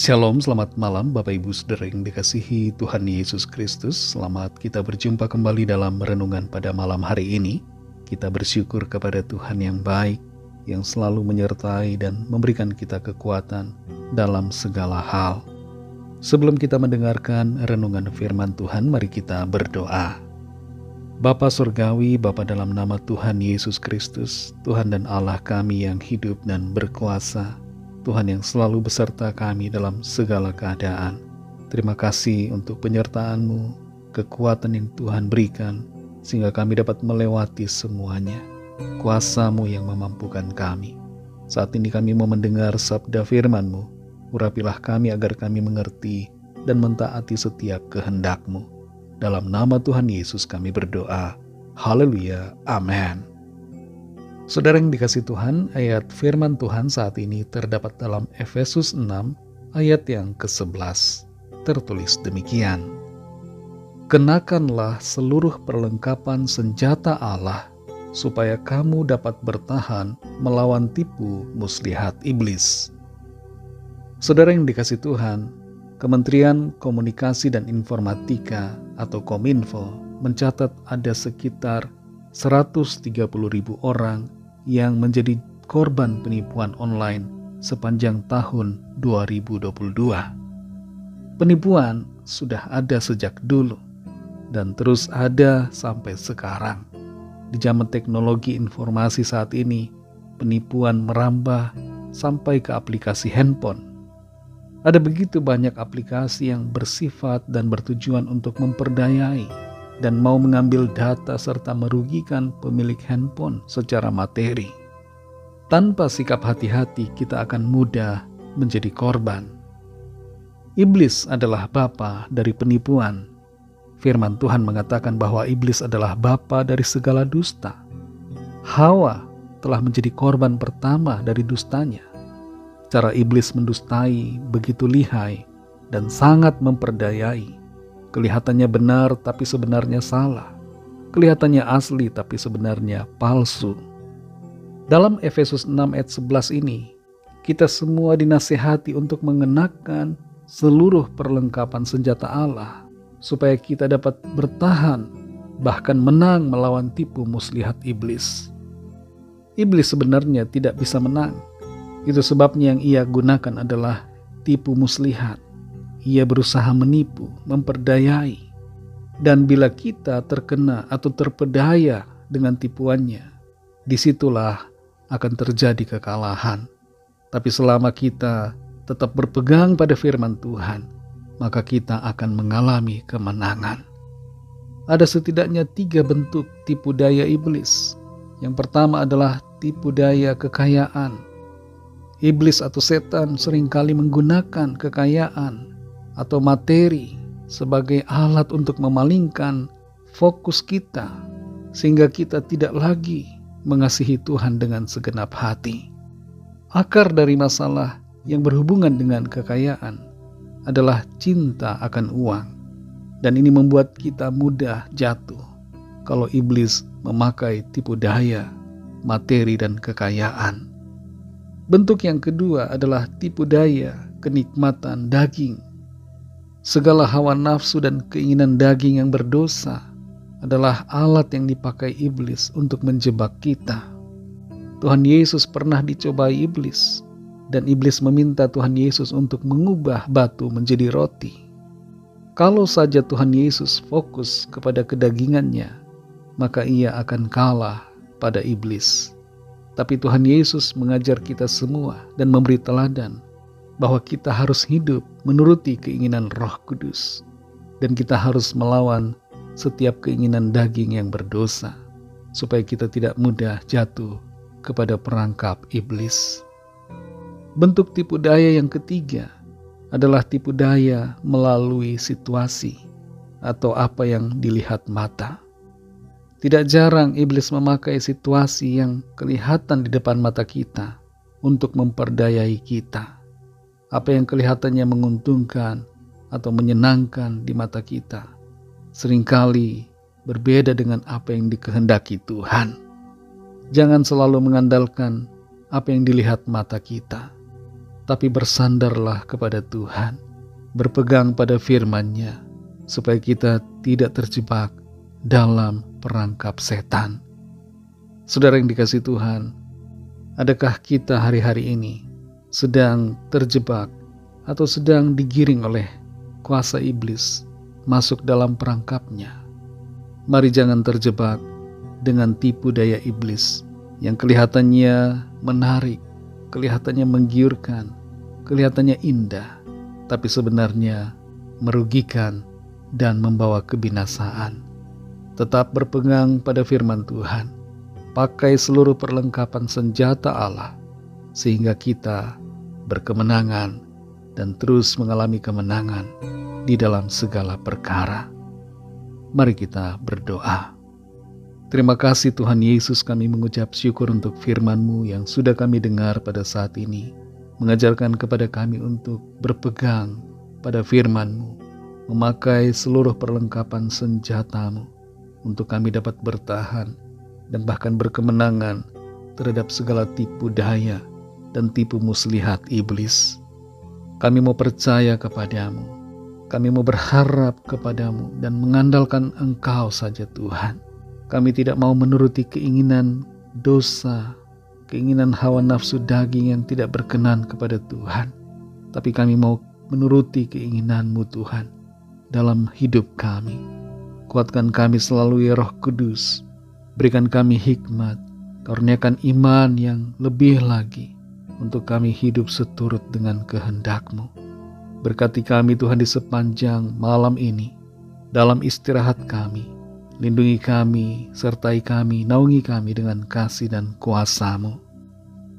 Shalom, selamat malam Bapak Ibu Saudara yang dikasihi Tuhan Yesus Kristus. Selamat kita berjumpa kembali dalam renungan pada malam hari ini. Kita bersyukur kepada Tuhan yang baik, yang selalu menyertai dan memberikan kita kekuatan dalam segala hal. Sebelum kita mendengarkan renungan firman Tuhan, mari kita berdoa. Bapa Surgawi, Bapa dalam nama Tuhan Yesus Kristus, Tuhan dan Allah kami yang hidup dan berkuasa, Tuhan yang selalu beserta kami dalam segala keadaan. Terima kasih untuk penyertaan-Mu, kekuatan yang Tuhan berikan, sehingga kami dapat melewati semuanya. Kuasa-Mu yang memampukan kami. Saat ini kami mau mendengar sabda firman-Mu. Urapilah kami agar kami mengerti dan mentaati setiap kehendak-Mu. Dalam nama Tuhan Yesus kami berdoa. Haleluya. Amin. Saudara yang dikasih Tuhan, ayat firman Tuhan saat ini terdapat dalam Efesus 6 ayat yang ke-11. Tertulis demikian. Kenakanlah seluruh perlengkapan senjata Allah, supaya kamu dapat bertahan melawan tipu muslihat iblis. Saudara yang dikasih Tuhan, Kementerian Komunikasi dan Informatika atau Kominfo mencatat ada sekitar 130.000 orang yang menjadi korban penipuan online sepanjang tahun 2022. Penipuan sudah ada sejak dulu dan terus ada sampai sekarang. Di zaman teknologi informasi saat ini, penipuan merambah sampai ke aplikasi handphone. Ada begitu banyak aplikasi yang bersifat dan bertujuan untuk memperdayai dan mau mengambil data serta merugikan pemilik handphone secara materi. Tanpa sikap hati-hati, kita akan mudah menjadi korban. Iblis adalah bapa dari penipuan. Firman Tuhan mengatakan bahwa iblis adalah bapa dari segala dusta. Hawa telah menjadi korban pertama dari dustanya. Cara iblis mendustai begitu lihai dan sangat memperdayai. Kelihatannya benar tapi sebenarnya salah. Kelihatannya asli tapi sebenarnya palsu. Dalam Efesus 6 ayat 11 ini, kita semua dinasihati untuk mengenakan seluruh perlengkapan senjata Allah, supaya kita dapat bertahan, bahkan menang melawan tipu muslihat iblis. Iblis sebenarnya tidak bisa menang. Itu sebabnya yang ia gunakan adalah tipu muslihat. Ia berusaha menipu, memperdayai. Dan bila kita terkena atau terpedaya dengan tipuannya, disitulah akan terjadi kekalahan. Tapi selama kita tetap berpegang pada firman Tuhan, maka kita akan mengalami kemenangan. Ada setidaknya 3 bentuk tipu daya iblis. Yang pertama adalah tipu daya kekayaan. Iblis atau setan seringkali menggunakan kekayaan atau materi sebagai alat untuk memalingkan fokus kita, sehingga kita tidak lagi mengasihi Tuhan dengan segenap hati. Akar dari masalah yang berhubungan dengan kekayaan adalah cinta akan uang, dan ini membuat kita mudah jatuh kalau iblis memakai tipu daya, materi dan kekayaan. Bentuk yang kedua adalah tipu daya kenikmatan daging. Segala hawa nafsu dan keinginan daging yang berdosa adalah alat yang dipakai iblis untuk menjebak kita. Tuhan Yesus pernah dicobai iblis, dan iblis meminta Tuhan Yesus untuk mengubah batu menjadi roti. Kalau saja Tuhan Yesus fokus kepada kedagingannya, maka ia akan kalah pada iblis. Tapi Tuhan Yesus mengajar kita semua dan memberi teladan bahwa kita harus hidup menuruti keinginan Roh Kudus, dan kita harus melawan setiap keinginan daging yang berdosa, supaya kita tidak mudah jatuh kepada perangkap iblis. Bentuk tipu daya yang ketiga adalah tipu daya melalui situasi atau apa yang dilihat mata. Tidak jarang iblis memakai situasi yang kelihatan di depan mata kita untuk memperdayai kita. Apa yang kelihatannya menguntungkan atau menyenangkan di mata kita seringkali berbeda dengan apa yang dikehendaki Tuhan. Jangan selalu mengandalkan apa yang dilihat mata kita. tapi bersandarlah kepada Tuhan, berpegang pada firman-Nya, supaya kita tidak terjebak dalam perangkap setan. Saudara yang dikasihi Tuhan, adakah kita hari-hari ini sedang terjebak atau sedang digiring oleh kuasa iblis masuk dalam perangkapnya? Mari jangan terjebak dengan tipu daya iblis yang kelihatannya menarik, kelihatannya menggiurkan, kelihatannya indah, tapi sebenarnya merugikan dan membawa kebinasaan. Tetap berpegang pada firman Tuhan, pakai seluruh perlengkapan senjata Allah, sehingga kita berkemenangan dan terus mengalami kemenangan di dalam segala perkara. Mari kita berdoa. Terima kasih Tuhan Yesus, kami mengucap syukur untuk firman-Mu yang sudah kami dengar pada saat ini, mengajarkan kepada kami untuk berpegang pada firman-Mu, memakai seluruh perlengkapan senjata-Mu, untuk kami dapat bertahan dan bahkan berkemenangan terhadap segala tipu daya dan tipu muslihat iblis. Kami mau percaya kepadamu, kami mau berharap kepadamu dan mengandalkan Engkau saja Tuhan. Kami tidak mau menuruti keinginan dosa, keinginan hawa nafsu daging yang tidak berkenan kepada Tuhan. Tapi kami mau menuruti keinginan-Mu Tuhan dalam hidup kami. Kuatkan kami selalu ya Roh Kudus. Berikan kami hikmat, karuniakan iman yang lebih lagi untuk kami hidup seturut dengan kehendak-Mu. Berkati kami Tuhan di sepanjang malam ini, dalam istirahat kami. Lindungi kami, sertai kami, naungi kami dengan kasih dan kuasa-Mu.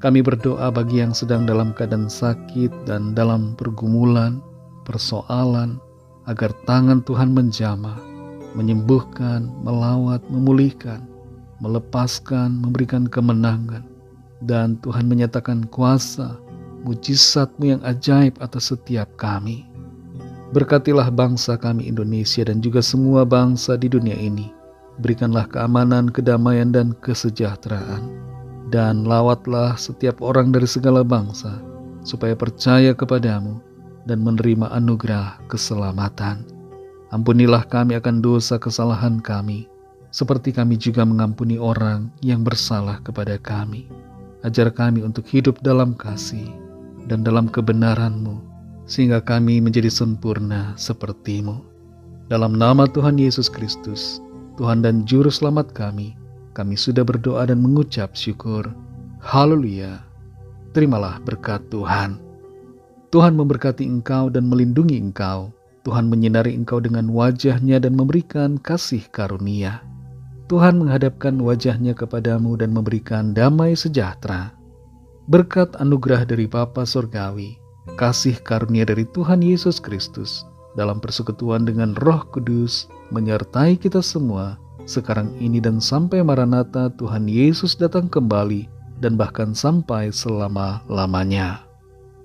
Kami berdoa bagi yang sedang dalam keadaan sakit dan dalam pergumulan, persoalan, agar tangan Tuhan menjamah, menyembuhkan, melawat, memulihkan, melepaskan, memberikan kemenangan. Dan Tuhan menyatakan kuasa, mujizat-Mu yang ajaib atas setiap kami. Berkatilah bangsa kami Indonesia dan juga semua bangsa di dunia ini. Berikanlah keamanan, kedamaian, dan kesejahteraan. Dan lawatlah setiap orang dari segala bangsa, supaya percaya kepadamu dan menerima anugerah keselamatan. Ampunilah kami akan dosa kesalahan kami, seperti kami juga mengampuni orang yang bersalah kepada kami. Ajar kami untuk hidup dalam kasih dan dalam kebenaran-Mu, sehingga kami menjadi sempurna seperti-Mu. Dalam nama Tuhan Yesus Kristus, Tuhan dan Juru Selamat kami sudah berdoa dan mengucap syukur. Haleluya. Terimalah berkat Tuhan. Tuhan memberkati engkau dan melindungi engkau. Tuhan menyinari engkau dengan wajah-Nya dan memberikan kasih karunia. Tuhan menghadapkan wajah-Nya kepadamu dan memberikan damai sejahtera. Berkat anugerah dari Bapa Surgawi, kasih karunia dari Tuhan Yesus Kristus, dalam persekutuan dengan Roh Kudus, menyertai kita semua, sekarang ini dan sampai Maranatha Tuhan Yesus datang kembali, dan bahkan sampai selama-lamanya.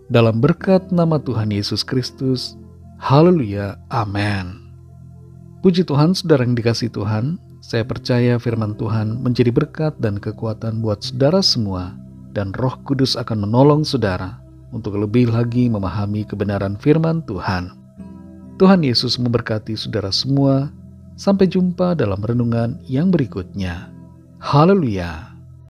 Dalam berkat nama Tuhan Yesus Kristus, haleluya, amin. Puji Tuhan, saudara yang dikasihi Tuhan, saya percaya firman Tuhan menjadi berkat dan kekuatan buat saudara semua, dan Roh Kudus akan menolong saudara untuk lebih lagi memahami kebenaran firman Tuhan. Tuhan Yesus memberkati saudara semua. Sampai jumpa dalam renungan yang berikutnya. Haleluya.